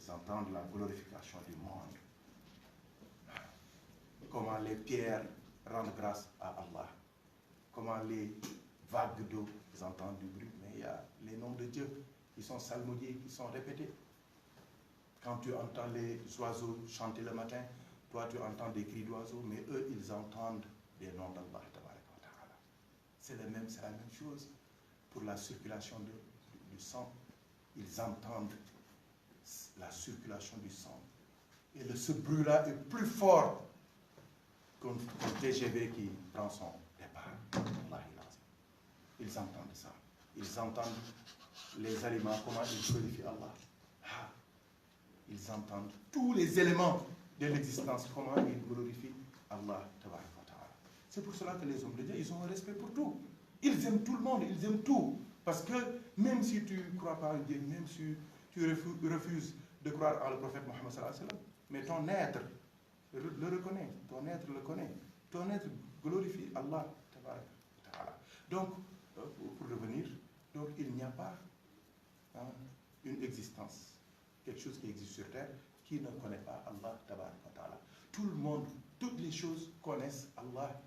ils entendent la glorification du monde. Comment les pierres rendent grâce à Allah. Comment les vagues d'eau, ils entendent du bruit. Mais il y a les noms de Dieu qui sont salmodiés, qui sont répétés. Quand tu entends les oiseaux chanter le matin, toi tu entends des cris d'oiseaux, mais eux ils entendent des noms d'Allah. C'est la même chose pour la circulation du sang. Ils entendent la circulation du sang. Et ce bruit-là est plus fort qu'un TGV qui prend son départ. Ils entendent ça. Ils entendent les aliments, comment ils glorifient Allah. Ils entendent tous les éléments de l'existence, comment ils glorifient Allah. C'est pour cela que les hommes de Dieu, ils ont un respect pour tout. Ils aiment tout le monde, ils aiment tout. Parce que même si tu ne crois pas en Dieu, même si tu refuses de croire en le prophète Mohammed sallallahu alayhi wa sallam, mais ton être le reconnaît, ton être le connaît. Ton être glorifie Allah. Donc, pour revenir, donc il n'y a pas une existence, quelque chose qui existe sur terre, qui ne connaît pas Allah. Tout le monde, toutes les choses connaissent Allah.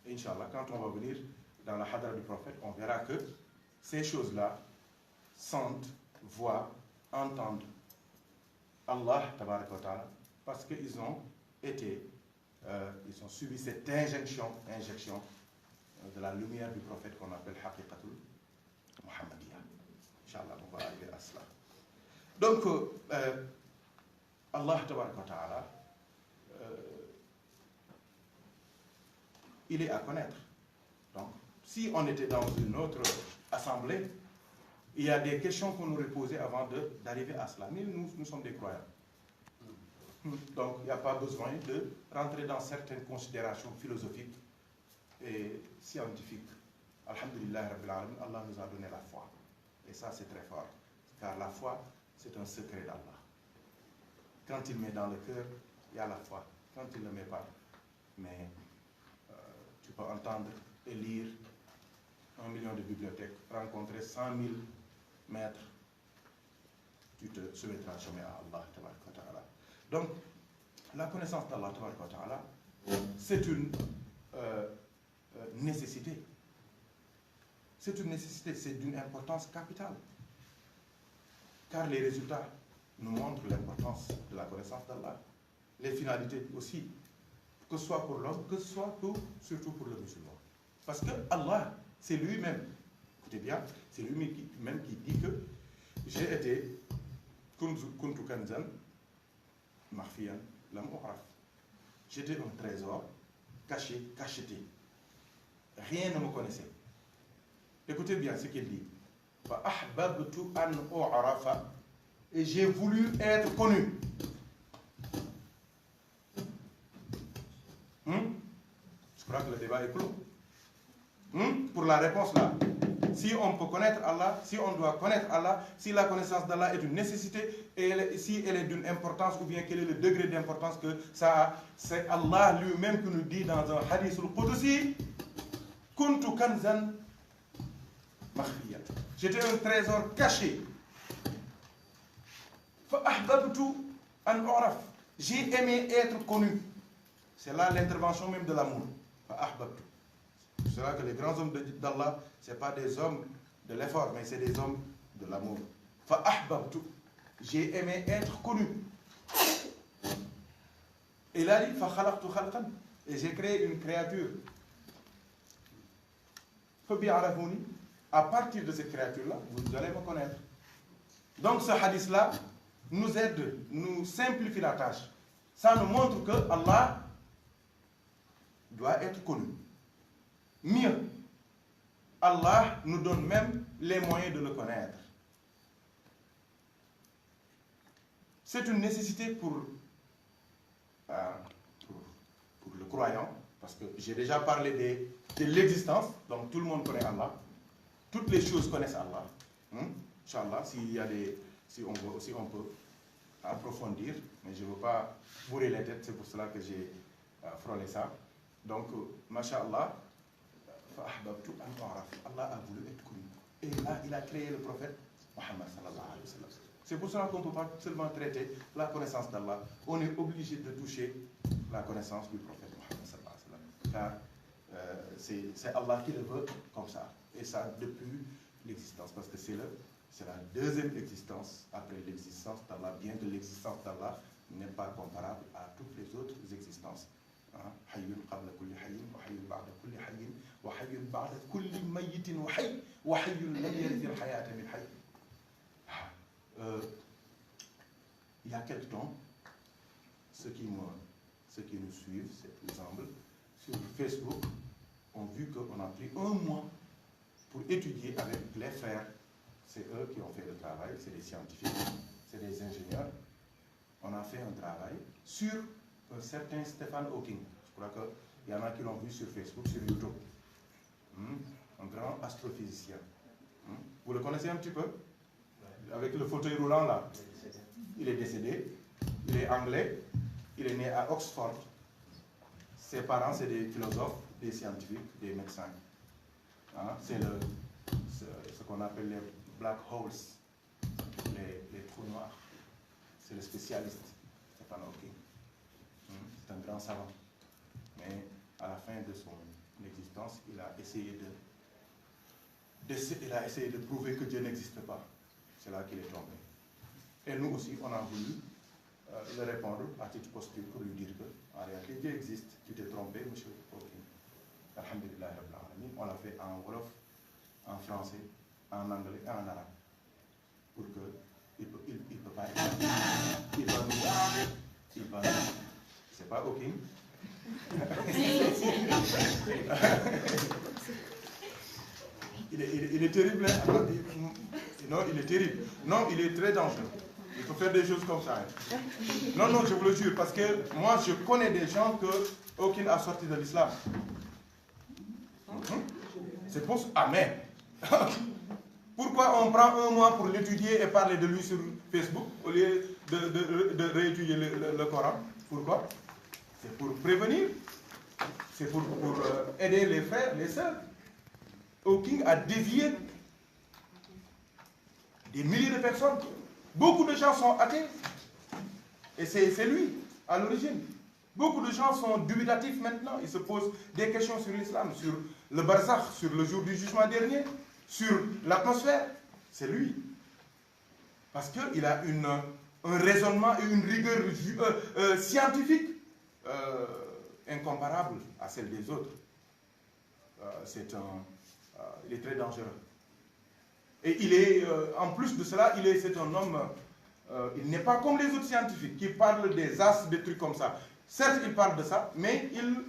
Inch'Allah, quand on va venir dans la hadra du prophète, on verra que ces choses-là sentent, voient, entendent Allah parce qu'ils ont été, ils ont subi cette injection de la lumière du prophète qu'on appelle Haqiqatul Muhammadiyya. Inch'Allah, on va arriver à cela. Donc, Allah il est à connaître. Donc, si on était dans une autre assemblée, il y a des questions qu'on aurait posées avant d'arriver à cela. Mais nous sommes des croyants. Donc, il n'y a pas besoin de rentrer dans certaines considérations philosophiques et scientifiques. Alhamdulillah, Allah nous a donné la foi. Et ça, c'est très fort. Car la foi, c'est un secret d'Allah. Quand il met dans le cœur, il y a la foi. Quand il ne le met pas, mais tu peux entendre et lire 1 million de bibliothèques, rencontrer 100 000 maîtres, tu te soumettras jamais à Allah. Donc, la connaissance d'Allah, c'est une nécessité. C'est une nécessité, c'est d'une importance capitale. Car les résultats nous montrent l'importance de la connaissance d'Allah. Les finalités aussi, que ce soit pour l'homme, que ce soit surtout pour le musulman. Parce que Allah, c'est lui-même, écoutez bien, c'est lui-même qui dit que j'ai été kuntu kanzan makhfiyan lam u'raf. J'étais un trésor caché, cacheté. Rien ne me connaissait. Écoutez bien ce qu'il dit. Fa ahbabtu an u'rafa. Et j'ai voulu être connu. Je crois que le débat est clos. Pour la réponse là, si on peut connaître Allah, si on doit connaître Allah, si la connaissance d'Allah est une nécessité, et si elle est d'une importance, ou bien quel est le degré d'importance que ça a, c'est Allah lui-même qui nous dit dans un hadith al-Qudusi, Kuntu kanzan makhfiyat. J'étais un trésor caché. Fa ahbabtu an u'raf. J'ai aimé être connu. C'est là l'intervention même de l'amour. Fa ahbabtu. C'est là que les grands hommes d'Allah, ce n'est pas des hommes de l'effort, mais c'est des hommes de l'amour. Fa ahbabtu. J'ai aimé être connu. Et là, il dit, fa khalaqtu khalqan. Et j'ai créé une créature. Fa bi'arafuni. À partir de cette créature-là, vous allez me connaître. Donc ce hadith-là nous aide, nous simplifie la tâche. Ça nous montre que Allah doit être connu. Mieux, Allah nous donne même les moyens de le connaître. C'est une nécessité pour le croyant, parce que j'ai déjà parlé de l'existence, donc tout le monde connaît Allah. Toutes les choses connaissent Allah. Inch'Allah, si on peut approfondir, mais je ne veux pas bourrer les têtes, c'est pour cela que j'ai frôlé ça. Donc, Masha'Allah, Allah a voulu être connu. Et là, il a créé le prophète Muhammad sallallahu alayhi wa sallam. C'est pour cela qu'on ne peut pas seulement traiter la connaissance d'Allah, on est obligé de toucher la connaissance du prophète Muhammad sallallahu alayhi wa sallam. Car c'est Allah qui le veut comme ça. Et ça depuis l'existence, parce que c'est la deuxième existence après l'existence d'Allah, bien que l'existence d'Allah n'est pas comparable à toutes les autres existences. Hayyun qabla kulli hayyin, wa hayyun ba'da kulli hayyin, wa hayyun ba'da kulli mayyitin wa hayy, wa hayyun lam yarith al-hayata min hayy. Il y a quelque temps, ceux qui nous suivent, cet exemple, sur Facebook, ont vu qu'on a pris un mois pour étudier avec les frères. C'est eux qui ont fait le travail, c'est des scientifiques, c'est des ingénieurs. On a fait un travail sur un certain Stephen Hawking. Je crois qu'il y en a qui l'ont vu sur Facebook, sur YouTube. Un grand astrophysicien. Vous le connaissez un petit peu? Avec le fauteuil roulant là. Il est décédé, il est anglais, il est né à Oxford. Ses parents, c'est des philosophes, des scientifiques, des médecins. C'est ce qu'on appelle les black holes, les trous noirs. C'est le spécialiste, Stephen Hawking. C'est un grand savant. Mais à la fin de son existence, il a essayé de prouver que Dieu n'existe pas. C'est là qu'il est tombé. Et nous aussi, on a voulu le répondre à titre posthume pour lui dire que, en réalité, Dieu existe. Tu t'es trompé, monsieur Hawking. Alhamdulillah Rabbil Alamin. On l'a fait en wolof, en français, en anglais et en arabe. Pour qu'il ne peut pas être. Il va nous. C'est pas Hawking. Il est terrible. Non, il est terrible. Non, il est très dangereux. Il faut faire des choses comme ça. Non, non, je vous le jure, parce que moi, je connais des gens que Hawking a sorti de l'islam. C'est pour ça. Amen. Pourquoi on prend un mois pour l'étudier et parler de lui sur Facebook au lieu de réétudier le Coran? Pourquoi? C'est pour prévenir. C'est pour aider les frères, les sœurs. Hawking a dévié des milliers de personnes. Beaucoup de gens sont athées. Et c'est lui, à l'origine. Beaucoup de gens sont dubitatifs maintenant. Ils se posent des questions sur l'islam, sur le barzakh, sur le jour du jugement dernier, sur l'atmosphère. C'est lui. Parce qu'il a un raisonnement et une rigueur scientifique incomparable à celle des autres. Il est très dangereux. Et il est, en plus de cela, c'est un homme, il n'est pas comme les autres scientifiques qui parlent des astres, des trucs comme ça. Certes, il parle de ça, mais il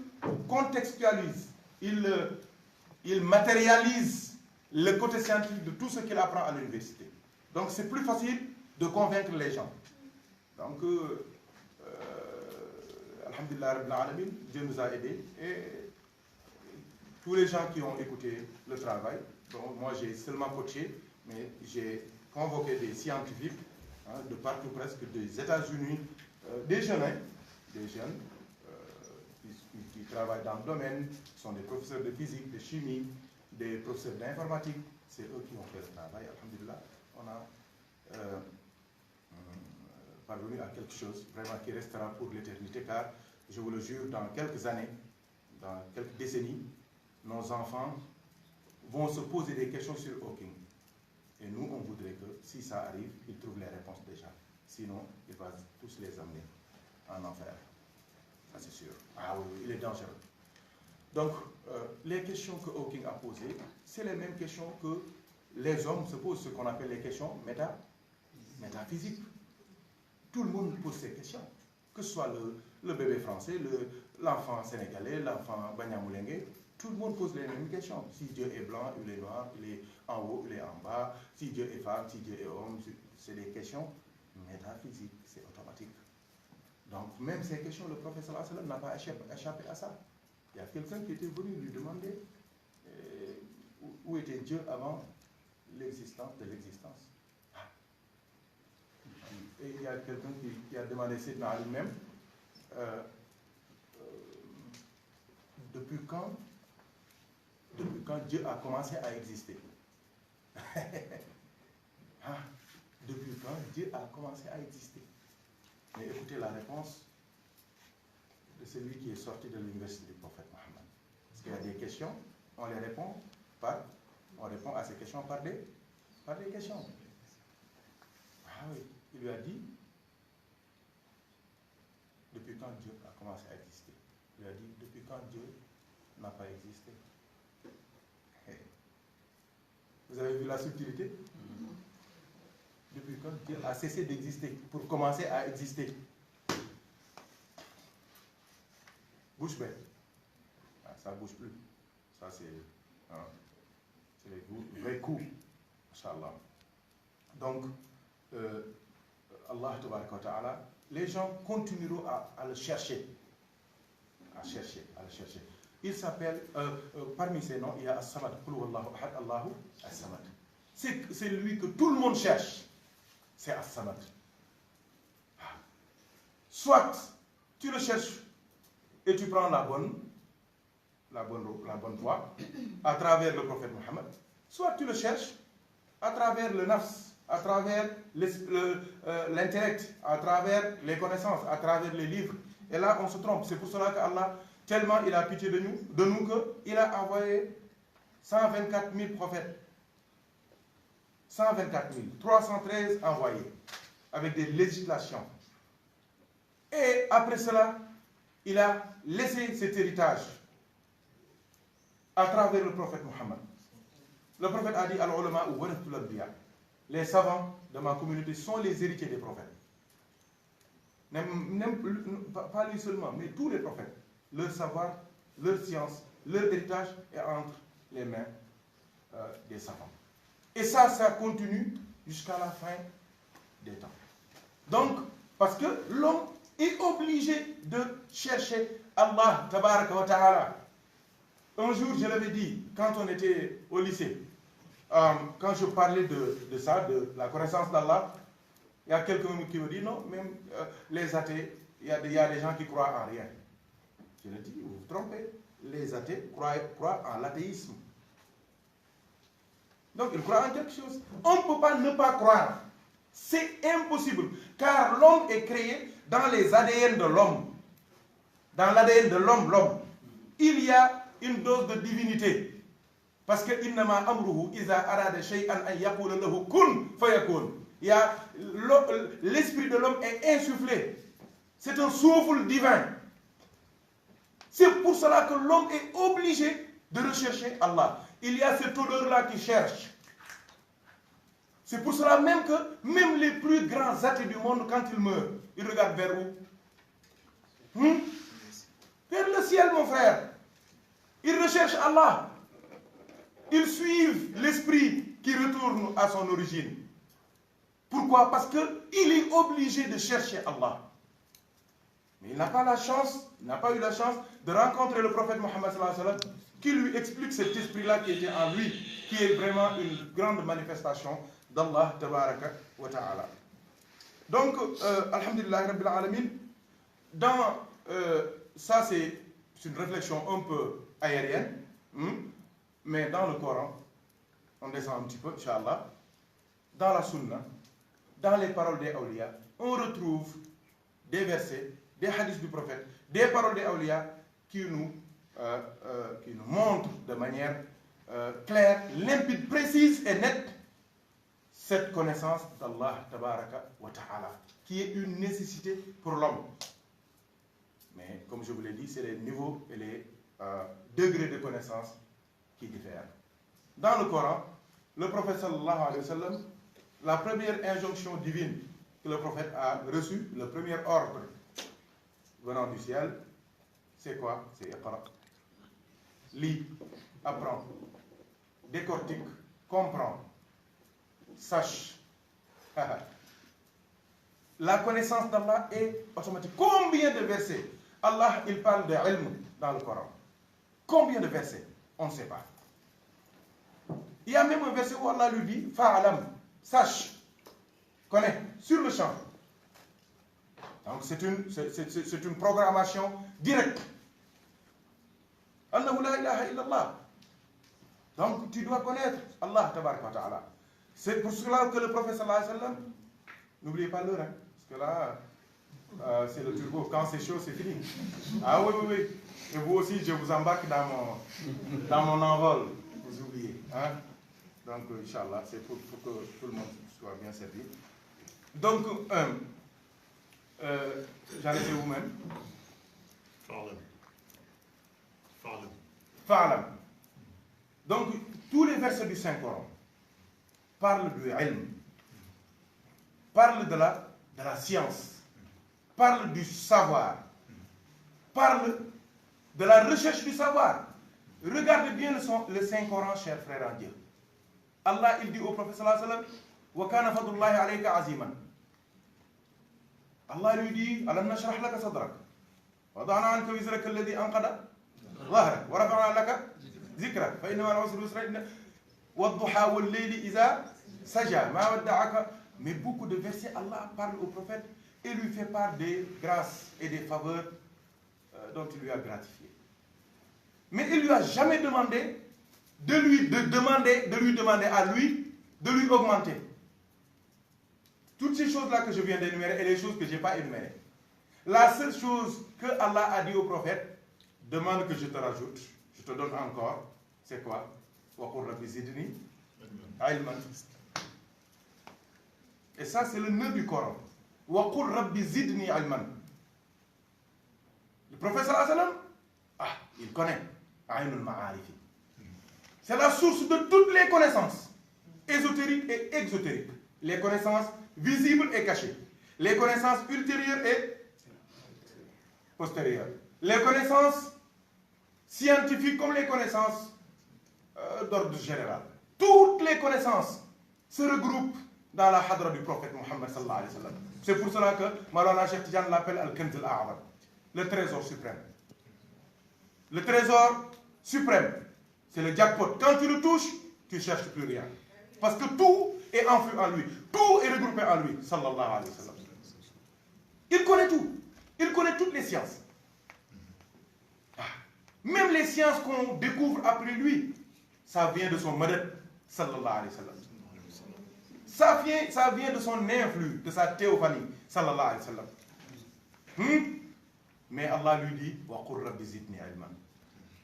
contextualise, il matérialise le côté scientifique de tout ce qu'il apprend à l'université. Donc c'est plus facile de convaincre les gens. Donc, alhamdulillah Rabbil Alamin, Dieu nous a aidés. Et tous les gens qui ont écouté le travail, donc moi j'ai seulement coaché, mais j'ai convoqué des scientifiques de partout presque, des États-Unis, des jeunes qui travaillent dans le domaine, qui sont des professeurs de physique, de chimie, des professeurs d'informatique. C'est eux qui ont fait le travail, alhamdulillah. On a parvenu à quelque chose vraiment qui restera pour l'éternité, car je vous le jure, dans quelques années, dans quelques décennies, nos enfants vont se poser des questions sur Hawking. Et nous, on voudrait que, si ça arrive, ils trouvent les réponses déjà. Sinon, il va tous les amener en enfer. Ça, c'est sûr. Ah oui, il est dangereux. Donc, les questions que Hawking a posées, c'est les mêmes questions que les hommes se posent, ce qu'on appelle les questions métaphysiques. Tout le monde pose ces questions. Que ce soit le bébé français, l'enfant sénégalais, l'enfant banyamoulengue, tout le monde pose les mêmes questions. Si Dieu est blanc, il est noir, il est en haut, il est en bas, si Dieu est femme, si Dieu est homme, c'est des questions métaphysiques, c'est automatique. Donc, même ces questions, le prophète sallallahu alayhi wa sallam n'a pas échappé à ça. Il y a quelqu'un qui était venu lui demander où était Dieu avant l'existence de l'existence. Et il y a quelqu'un qui a demandé Sidna Ali même, depuis quand Dieu a commencé à exister. Dieu a commencé à exister. Mais écoutez la réponse de celui qui est sorti de l'université du prophète Mohammed. Parce qu'il y a des questions, on répond à ces questions par des questions. Ah oui, il lui a dit, depuis quand Dieu a commencé à exister? Il lui a dit, depuis quand Dieu n'a pas existé? Vous avez vu la subtilité? Depuis quand Dieu a cessé d'exister pour commencer à exister? Bouche bée. Ça ne bouge plus. Ça, c'est les vrais coups. Inch'Allah. Donc, Allah Ta'ala, les gens continueront à le chercher. À le chercher. Il s'appelle, parmi ces noms, il y a As-Samad. Allahu As-Samad. C'est lui que tout le monde cherche. C'est As-Samad. Soit tu le cherches et tu prends la bonne voie à travers le prophète Mohammed, soit tu le cherches à travers le nafs, à travers l'intellect, à travers les connaissances, à travers les livres. Et là, on se trompe. C'est pour cela qu'Allah, tellement il a pitié de nous qu'il a envoyé 124 000 prophètes. 124 000, 313 envoyés, avec des législations. Et après cela, il a laissé cet héritage à travers le prophète Mohammed. Le prophète a dit Al-ulama ou warathul anbiya. Les savants de ma communauté sont les héritiers des prophètes. Pas lui seulement, mais tous les prophètes. Leur savoir, leur science, leur héritage est entre les mains des savants. Et ça continue jusqu'à la fin des temps. Donc, parce que l'homme est obligé de chercher Allah Tabaraka wa Ta'ala. Un jour, je l'avais dit, quand on était au lycée, quand je parlais de ça, de la connaissance d'Allah, il y a quelqu'un qui me dit non, même les athées, il y a des gens qui croient en rien. Je lui dis, vous vous trompez, les athées croient en l'athéisme. Donc ils croient en quelque chose. On ne peut pas ne pas croire. C'est impossible, car l'homme est créé dans les ADN de l'homme. Dans l'ADN de l'homme, il y a une dose de divinité. Parce que innama amruhu iza arada shay'an an yaqula lahu kun fayakun. L'esprit de l'homme est insufflé. C'est un souffle divin. C'est pour cela que l'homme est obligé de rechercher Allah. Il y a cette odeur-là qui cherche. C'est pour cela même que même les plus grands athées du monde, quand ils meurent, ils regardent vers où? Vers le ciel, mon frère. Ils recherchent Allah. Ils suivent l'esprit qui retourne à son origine. Pourquoi? Parce qu'il est obligé de chercher Allah. Mais il n'a pas eu la chance de rencontrer le prophète Mohammed sallallahu alayhi wa sallam qui lui explique cet esprit-là qui était en lui, qui est vraiment une grande manifestation d'Allah Tabaraka wa Ta'ala. Donc, Alhamdulillah Rabbil Alamin, ça c'est une réflexion un peu aérienne, mais dans le Coran, on descend un petit peu, Inch'Allah, dans la Sunna, dans les paroles des awliya, on retrouve des versets, des hadiths du prophète, des paroles des awliya qui nous montrent de manière claire, limpide, précise et nette cette connaissance d'Allah Tabaraka wa Ta'ala, qui est une nécessité pour l'homme. Mais comme je vous l'ai dit, c'est les niveaux et les degrés de connaissance qui diffèrent. Dans le Coran, le prophète sallallahu alayhi wa sallam, la première injonction divine que le prophète a reçue, le premier ordre venant du ciel, c'est quoi? C'est Iqra. Lis, apprends, décortique, comprends, sache. La connaissance d'Allah est automatique. Combien de versets Allah il parle de ilm dans le Coran? Combien de versets? On ne sait pas. Il y a même un verset où Allah lui dit Fa'alam, sache, connais, sur le champ. Donc c'est une programmation directe. Annahu la ilaha illallah. Donc tu dois connaître Allah Tabaraka wa Ta'ala. C'est pour cela que le prophète sallallahu alayhi wa sallam, N'oubliez pas l'heure, hein, parce que là, c'est le turbo. Quand c'est chaud, c'est fini. Ah oui, oui, oui. Et vous aussi, je vous embarque dans mon envol. Vous oubliez. Hein? Donc, Inch'Allah, c'est pour que tout le monde soit bien servi. Donc, j'en étais vous-même. Fa'lam. Donc, tous les versets du Saint-Coran parlent du ilm, parlent de la science, parlent du savoir, parlent de la recherche du savoir. Regardez bien le Saint-Coran, chers frères en Dieu. Allah, il dit au prophète sallallahu alayhi wa sallam, wa kana fadlullahi alayka aziman. Allah lui dit, alam nashrah laka sadrak, wa wada'na anka wizraka alladhi anqada ظهرك ورفعنا لك ذكرك فإن مع العسر يسرا والضحى والليل إذا سجى ما ودعك. Mais beaucoup de versets, Allah parle au prophète et lui fait part des grâces et des faveurs dont il lui a gratifié. Mais il ne lui a jamais demandé de lui demander à lui de lui augmenter. Toutes ces choses-là que je viens d'énumérer et les choses que je n'ai pas énumérées. La seule chose que Allah a dit au prophète, demande que je te rajoute, je te donne encore, c'est quoi? Et ça, c'est le nœud du Coran. Le prophète sallallahu alayhi wa sallam, il connaît. C'est la source de toutes les connaissances, ésotériques et exotériques. Les connaissances visibles et cachées. Les connaissances ultérieures et postérieures. Les connaissances scientifiques comme les connaissances d'ordre général. Toutes les connaissances se regroupent dans la hadra du prophète Mohammed sallallahu alayhi wa sallam. C'est pour cela que Maulana Cheikh Tidiane l'appelle Al-Kanz al-A'zam, le trésor suprême. Le trésor suprême, c'est le jackpot. Quand tu le touches, tu ne cherches plus rien. Parce que tout est enfui en lui. Tout est regroupé en lui, sallallahu alayhi wa sallam. Il connaît tout. Il connaît toutes les sciences. Même les sciences qu'on découvre après lui, ça vient de son madad, sallallahu alayhi wa sallam. Ça vient de son influx, de sa théophanie, sallallahu alayhi wa sallam. Mais Allah lui dit, wa qur rabbi zidni ilman.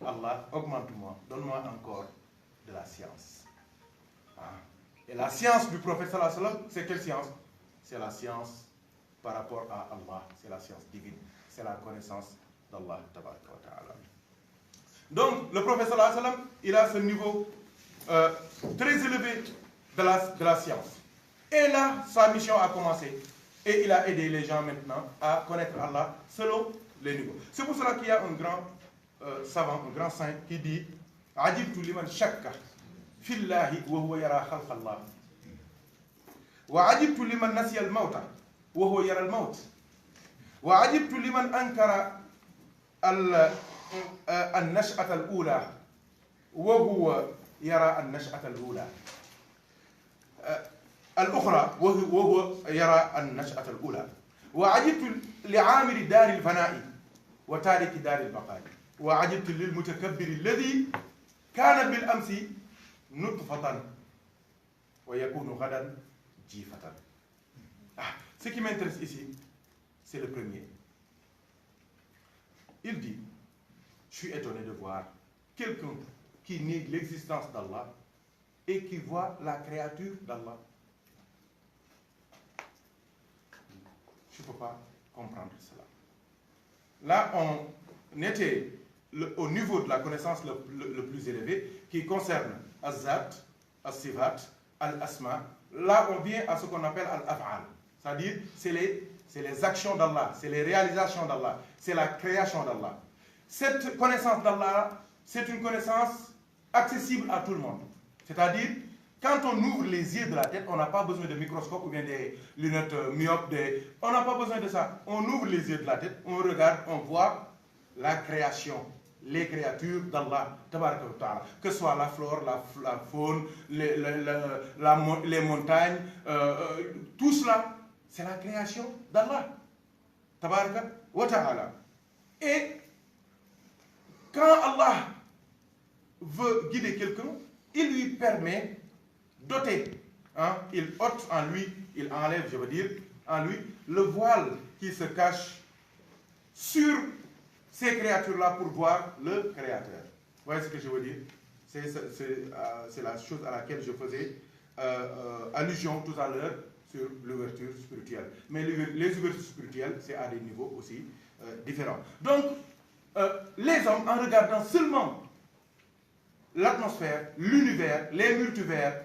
Allah, augmente-moi, donne-moi encore de la science. Et la science du prophète sallallahu alayhi wa sallam, c'est quelle science? C'est la science par rapport à Allah, c'est la science divine, c'est la connaissance d'Allah tabaraka wa ta'ala. Donc, le prophète sallallahu alayhi wa sallam, il a ce niveau très élevé de la science. Et là, sa mission a commencé. Et il a aidé les gens maintenant à connaître Allah selon les niveaux. C'est pour cela qu'il y a un grand savant, un grand saint qui dit Ajibtu liman shakka fillahi wa huwa yara khalqa Allah. Wa ajibtu liman nasiya al-mawta wa huwa yara al-mawt. Wa ajibtu liman ankara النشأة الأولى وهو يرى النشأة الأولى الأخرى وهو يرى النشأة الأولى. وعجبت لعامر دار الفناء وتارك دار البقاء وعجبت للمتكبر الذي كان بالأمس نطفة ويكون غدا جيفة. Ce qui m'intéresse ici, c'est le premier. Il dit, je suis étonné de voir quelqu'un qui nie l'existence d'Allah et qui voit la créature d'Allah. Je ne peux pas comprendre cela. Là, on était au niveau de la connaissance le plus élevé qui concerne Al-Zat, Al-Sifat, Al-Asma. Là, on vient à ce qu'on appelle Al-Af'al. C'est-à-dire, c'est les actions d'Allah, c'est les réalisations d'Allah, c'est la création d'Allah. Cette connaissance d'Allah, c'est une connaissance accessible à tout le monde. C'est-à-dire, quand on ouvre les yeux de la tête, on n'a pas besoin de microscope ou bien des lunettes myopes. On n'a pas besoin de ça. On ouvre les yeux de la tête, on regarde, on voit la création, les créatures d'Allah, que ce soit la flore, la faune, les montagnes, tout cela, c'est la création d'Allah. Tabaraka wa ta'ala. Et quand Allah veut guider quelqu'un, il lui permet, doté hein, il ôte en lui, il enlève, je veux dire, en lui, le voile qui se cache sur ces créatures-là pour voir le Créateur. Vous voyez ce que je veux dire? C'est la chose à laquelle je faisais allusion tout à l'heure sur l'ouverture spirituelle. Mais les ouvertures spirituelles, c'est à des niveaux aussi différents. Donc, les hommes, en regardant seulement l'atmosphère, l'univers, les multivers,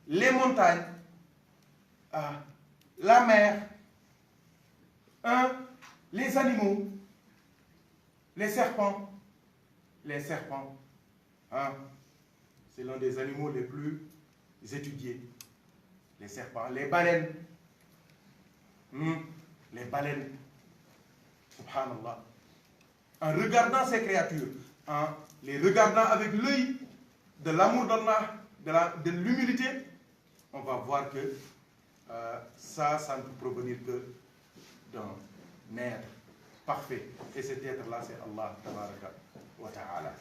les montagnes, la mer, les animaux, les serpents, c'est l'un des animaux les plus étudiés. Les serpents, les baleines, subhanallah. En regardant ces créatures, en les regardant avec l'œil de l'amour d'Allah, de l'humilité, on va voir que ça ne peut provenir que d'un être parfait. Et cet être-là, c'est Allah tabaraka wa ta'ala.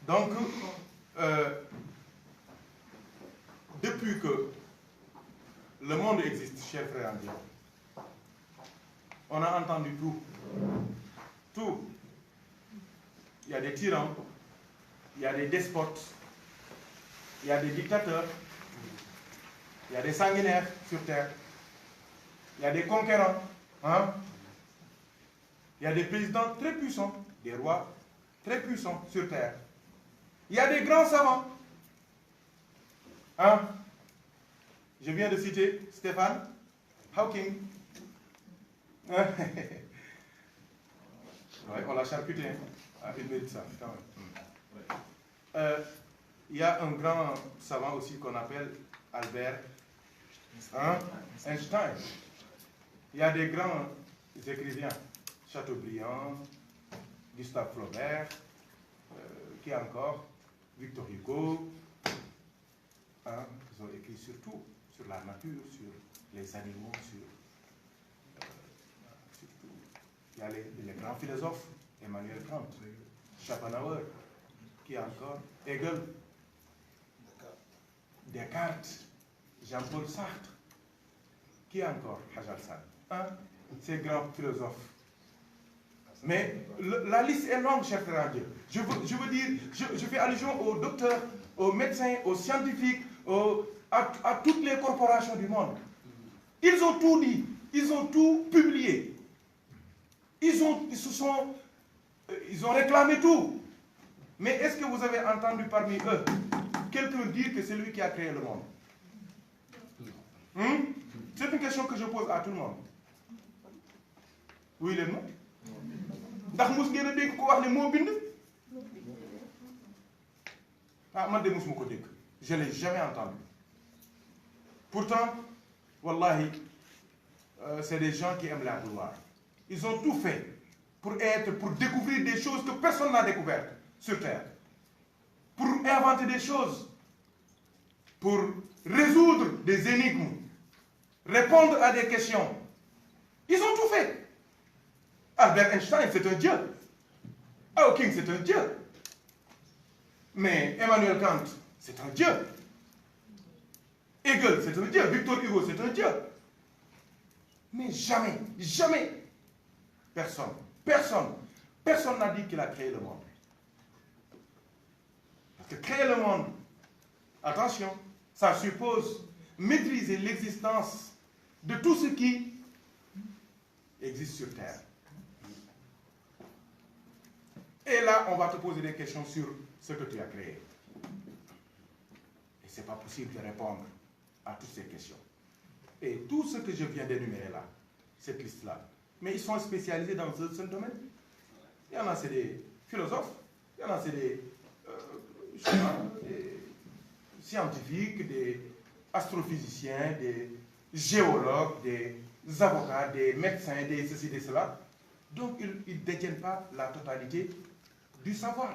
Donc, depuis que le monde existe, chers frères en Dieu, on a entendu tout. Tout. Il y a des tyrans, il y a des despotes, il y a des dictateurs, il y a des sanguinaires sur terre, il y a des conquérants, il y a des présidents très puissants, des rois très puissants sur terre. Il y a des grands savants. Je viens de citer Stephen Hawking. Ouais, on l'a charcuté. Il mérite ça, quand même. Il y a un grand savant aussi qu'on appelle Albert Einstein. Il y a des grands écrivains, Chateaubriand, Gustave Flaubert, qui encore, Victor Hugo. Ils ont écrit sur tout, sur la nature, sur les animaux, sur tout. Il y a les grands philosophes, Emmanuel Kant, Schopenhauer, qui encore, Hegel, Descartes, Jean-Paul Sartre, qui encore, Hajar Sall, ces grands philosophes. Mais la liste est longue, chers frères en Dieu. Je veux dire, je fais allusion aux docteurs, aux médecins, aux scientifiques, à toutes les corporations du monde. Ils ont tout dit, ils ont tout publié. Ils ont réclamé tout. Mais est-ce que vous avez entendu parmi eux quelqu'un dire que c'est lui qui a créé le monde? C'est une question que je pose à tout le monde. Oui, les noms? Ndax mus ngeen a dégg ko wax ne moo bind? Man de musuma ko dégg. Je ne l'ai jamais entendu. Pourtant, wallahi, c'est des gens qui aiment la gloire. Ils ont tout fait pour découvrir des choses que personne n'a découvertes sur Terre. Pour inventer des choses. Pour résoudre des énigmes. Répondre à des questions. Ils ont tout fait. Albert Einstein, c'est un dieu. Hawking, c'est un dieu. Mais Emmanuel Kant, c'est un dieu. Hegel, c'est un dieu. Victor Hugo, c'est un dieu. Mais jamais, jamais, personne n'a dit qu'il a créé le monde. Parce que créer le monde, attention, ça suppose maîtriser l'existence de tout ce qui existe sur Terre. Et là, on va te poser des questions sur ce que tu as créé. Et ce n'est pas possible de répondre à toutes ces questions. Et tout ce que je viens d'énumérer là, cette liste-là, mais ils sont spécialisés dans un seul domaine. Il y en a, c'est des philosophes, il y en a, c'est des scientifiques, des astrophysiciens, des géologues, des avocats, des médecins, des ceci, des cela. Donc, ils ne détiennent pas la totalité du savoir.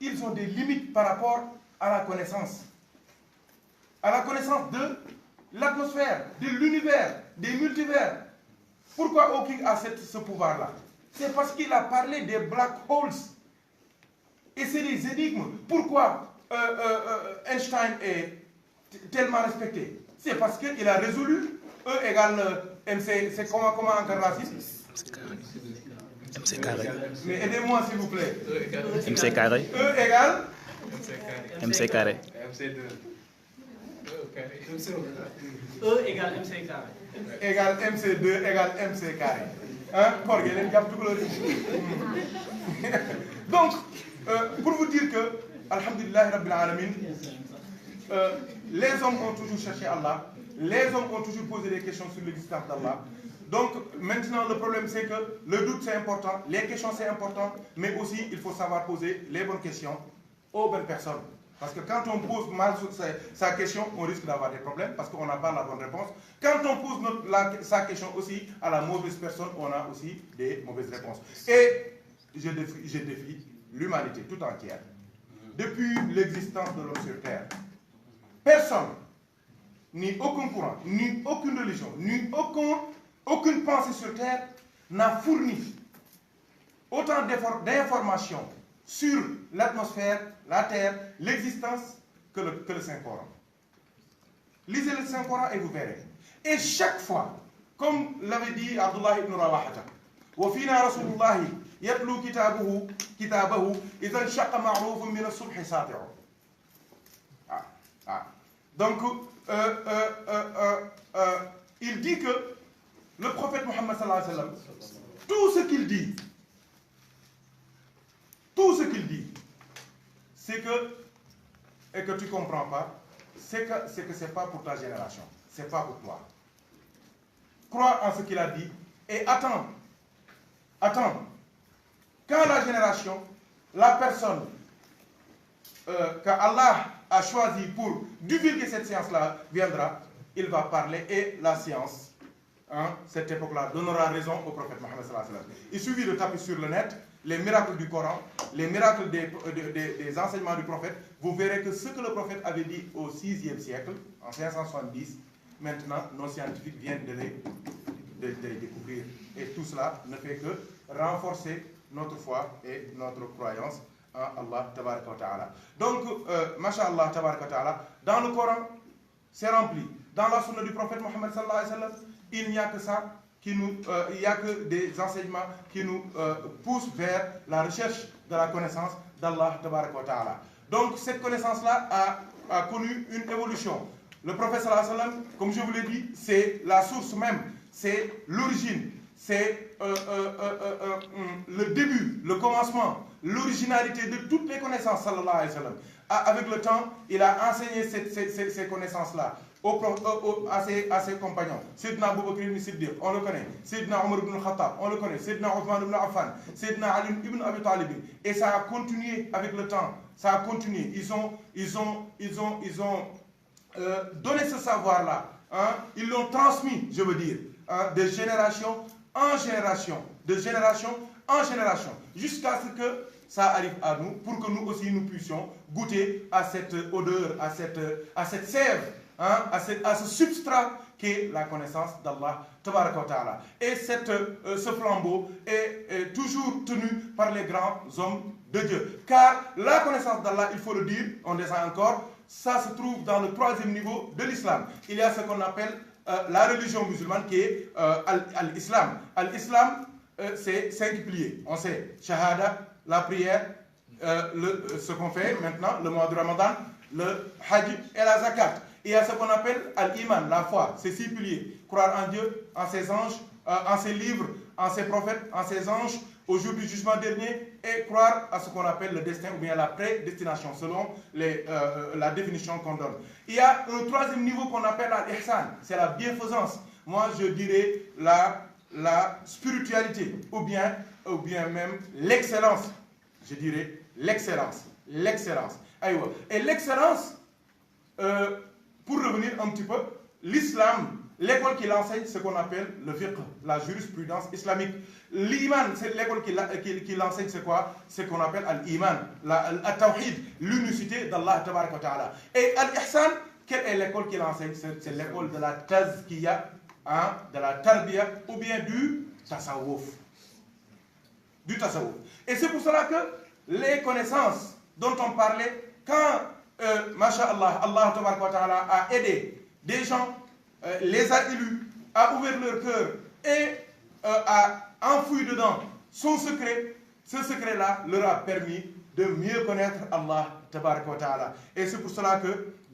Ils ont des limites par rapport à la connaissance. À la connaissance de l'atmosphère, de l'univers, des multivers. Pourquoi Hawking a ce pouvoir-là? C'est parce qu'il a parlé des black holes. Et c'est des énigmes. Pourquoi Einstein est tellement respecté? C'est parce qu'il a résolu E égale MC. C'est comment encore racine? MC carré. Mais aidez-moi s'il vous plaît. MC carré. E égale MC carré. MC2. E égale MC carré. Égale MC2 égale MC carré. Hein? Donc, pour vous dire que, alhamdulillah rabbil alamin, les hommes ont toujours cherché Allah, les hommes ont toujours posé des questions sur l'existence d'Allah. Donc maintenant le problème c'est que le doute c'est important, les questions c'est important, mais aussi il faut savoir poser les bonnes questions aux bonnes personnes. Parce que quand on pose mal sa question, on risque d'avoir des problèmes parce qu'on n'a pas la bonne réponse. Quand on pose sa question aussi à la mauvaise personne, on a aussi des mauvaises réponses. Et je défie l'humanité tout entière. Depuis l'existence de l'homme sur Terre, personne, ni aucun courant, ni aucune religion, ni aucune pensée sur Terre n'a fourni autant d'informations sur l'atmosphère, la Terre, l'existence que le Saint-Coran. Lisez le Saint-Coran et vous verrez. Et chaque fois, comme l'avait dit Abdullah ibn Rawahata, وَفِينَا رَسُولُ اللَّهِ يَتْلُو كِتَابَهُ إِذَا انشَقَّ مَعْرُوفٌ مِنَ الصُّبْحِ سَاطِعٌ. Donc, il dit que le prophète Mohammed sallallahu alayhi wa sallam, tout ce qu'il dit, c'est que, et que tu ne comprends pas, c'est que ce n'est pas pour ta génération, ce n'est pas pour toi. Crois en ce qu'il a dit et attends. Quand la génération, la personne qu'Allah a choisi pour divulguer cette science-là viendra, il va parler et la science, cette époque-là, donnera raison au prophète Mohammed sallallahu alayhi wa sallam. Il suffit de taper sur le net les miracles du Coran, les miracles des enseignements du prophète. Vous verrez que ce que le prophète avait dit au 6e siècle, en 570, maintenant nos scientifiques viennent de les découvrir. Et tout cela ne fait que renforcer notre foi et notre croyance en Allah tabaraka wa ta'ala. Donc, masha'Allah tabaraka wa ta'ala, dans le Coran, c'est rempli. Dans la sunna du prophète Mohammed sallallahu alayhi wa sallam, il n'y a que ça, il n'y a que des enseignements qui nous poussent vers la recherche de la connaissance d'Allah tabaraka wa ta'ala. Donc, cette connaissance-là a connu une évolution. Le prophète sallallahu alayhi wa sallam, comme je vous l'ai dit, c'est la source même, c'est l'origine, c'est le début, le commencement, l'originalité de toutes les connaissances sallallahu alayhi wa sallam. Avec le temps, il a enseigné ces connaissances-là à ses compagnons. Sayyidina Abu Bakr ibn Siddiq, on le connaît. Sayyidina Omar ibn Khattab, on le connaît. Sayyidina Othman ibn Affan, Sayyidina Ali ibn Abi Talib. Et ça a continué avec le temps. Ça a continué. Ils ont donné ce savoir-là. Ils l'ont transmis, je veux dire, de génération en génération, de génération en génération, jusqu'à ce que ça arrive à nous, pour que nous aussi nous puissions goûter à cette odeur, à cette sève, à ce substrat qu'est la connaissance d'Allah tabaraka wa ta'ala. Et ce flambeau est toujours tenu par les grands hommes de Dieu. Car la connaissance d'Allah, il faut le dire, on descend encore, ça se trouve dans le 3e niveau de l'islam. Il y a ce qu'on appelle la religion musulmane qui est l'islam. L'islam, c'est 5 piliers. On sait, shahada, la prière, ce qu'on fait maintenant, le mois de Ramadan, le hajj et la zakat. Il y a ce qu'on appelle al-iman, la foi, c'est 6 piliers. Croire en Dieu, en ses anges, en ses livres, en ses prophètes, en ses anges, au jour du jugement dernier, et croire à ce qu'on appelle le destin ou bien la prédestination, selon la définition qu'on donne. Il y a un 3e niveau qu'on appelle al-ihsan, c'est la bienfaisance. Moi, je dirais la spiritualité, ou bien même l'excellence. Je dirais l'excellence. Et l'excellence, pour revenir un petit peu, l'islam, l'école qui l'enseigne, c'est ce qu'on appelle le fiqh, la jurisprudence islamique. L'iman, c'est l'école qui l'enseigne, c'est quoi? C'est ce qu'on appelle al-iman, al-tawhid, l'unicité d'Allah tabaraka wa ta'ala. Et al-ihsan, quelle est l'école qui l'enseigne? C'est l'école de la tazkiya, de la tarbiya, ou bien du tasawwuf. Et c'est pour cela que les connaissances dont on parlait, quand, Masha'Allah, Allah Ta'ala a aidé des gens, les a élus, a ouvert leur cœur et a enfoui dedans son secret, ce secret-là leur a permis de mieux connaître Allah Ta'ala. Et c'est pour cela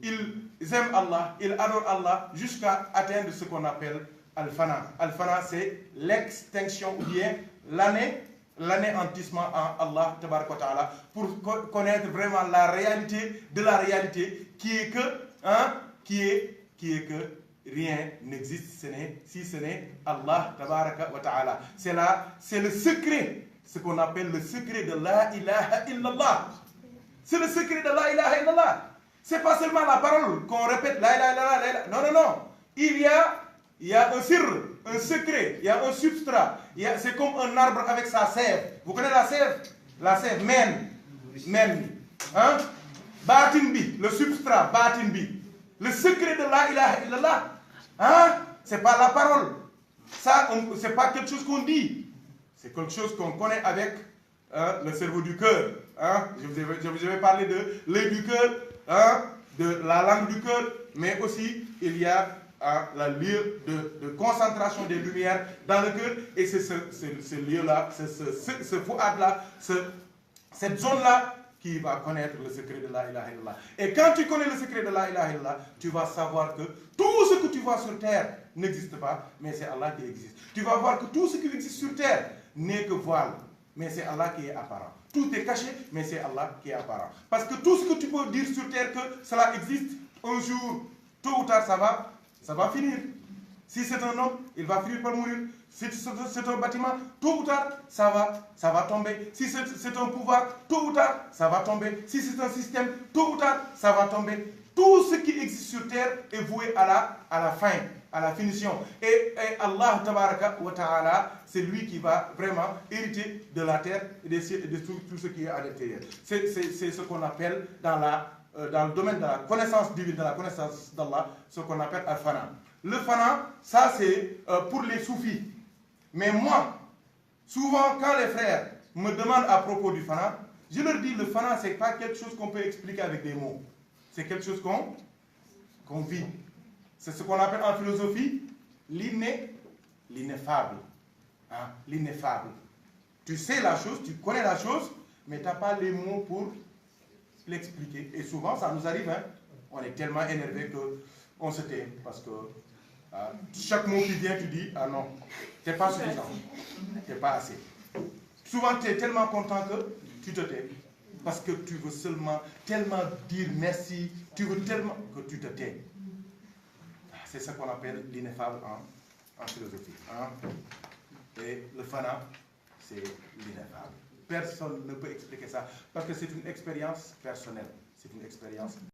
qu'ils aiment Allah, ils adorent Allah jusqu'à atteindre ce qu'on appelle Al-Fana. Al-Fana, c'est l'extinction ou bien l'anéantissement en Allah Ta'ala, pour connaître vraiment la réalité de la réalité qui est que rien n'existe si ce n'est Allah Ta'ala. C'est le secret, ce qu'on appelle le secret de la ilaha illallah. C'est le secret de la ilaha illallah. C'est pas seulement la parole qu'on répète la ilaha illallah. Non, non, non. Il y a un sirr, un secret, il y a un substrat. C'est comme un arbre avec sa sève. Vous connaissez la sève? La sève, men. Hein? Batinbi, le substrat, batinbi. Le secret de la ilaha illallah, hein? C'est pas la parole. Ça, c'est pas quelque chose qu'on dit. C'est quelque chose qu'on connaît avec le cerveau du cœur. Hein? Je vous avais parlé de l'œil du cœur, hein? De la langue du cœur, mais aussi il y a le lieu de concentration des lumières dans le cœur, et c'est ce lieu-là, ce fouad-là, cette zone-là qui va connaître le secret de la ilaha illallah. Et quand tu connais le secret de la ilaha illallah, tu vas savoir que tout ce que tu vois sur terre n'existe pas, mais c'est Allah qui existe. Tu vas voir que tout ce qui existe sur terre n'est que voile, mais c'est Allah qui est apparent. Tout est caché, mais c'est Allah qui est apparent. Parce que tout ce que tu peux dire sur terre que cela existe, un jour, tôt ou tard, ça va finir. Si c'est un homme, il va finir par mourir. Si c'est un bâtiment, tôt ou tard, ça va tomber. Si c'est un pouvoir, tôt ou tard, ça va tomber. Si c'est un système, tôt ou tard, ça va tomber. Tout ce qui existe sur terre est voué à la fin, à la finition. Et Allah Ta'ala, c'est lui qui va vraiment hériter de la terre et de tout ce qui est à l'intérieur. C'est ce qu'on appelle dans le domaine de la connaissance divine, de la connaissance d'Allah, ce qu'on appelle Al-Fana. Le Fana, ça c'est pour les soufis. Mais moi, souvent quand les frères me demandent à propos du Fana, je leur dis le Fana, c'est pas quelque chose qu'on peut expliquer avec des mots. C'est quelque chose qu'on vit. C'est ce qu'on appelle en philosophie l'ineffable. Hein? L'ineffable. Tu sais la chose, tu connais la chose, mais tu n'as pas les mots pour l'expliquer. Et souvent, ça nous arrive, hein? On est tellement énervé qu'on se tait. Parce que chaque mot qui vient, tu dis, ah non, tu n'es pas suffisant. Tu n'es pas assez. Souvent, tu es tellement content que tu te tais. Parce que tu veux tellement dire merci, tu veux tellement que tu te tais. C'est ce qu'on appelle l'ineffable en philosophie. Hein? Et le Fana, c'est l'ineffable. Personne ne peut expliquer ça, parce que c'est une expérience personnelle. C'est une expérience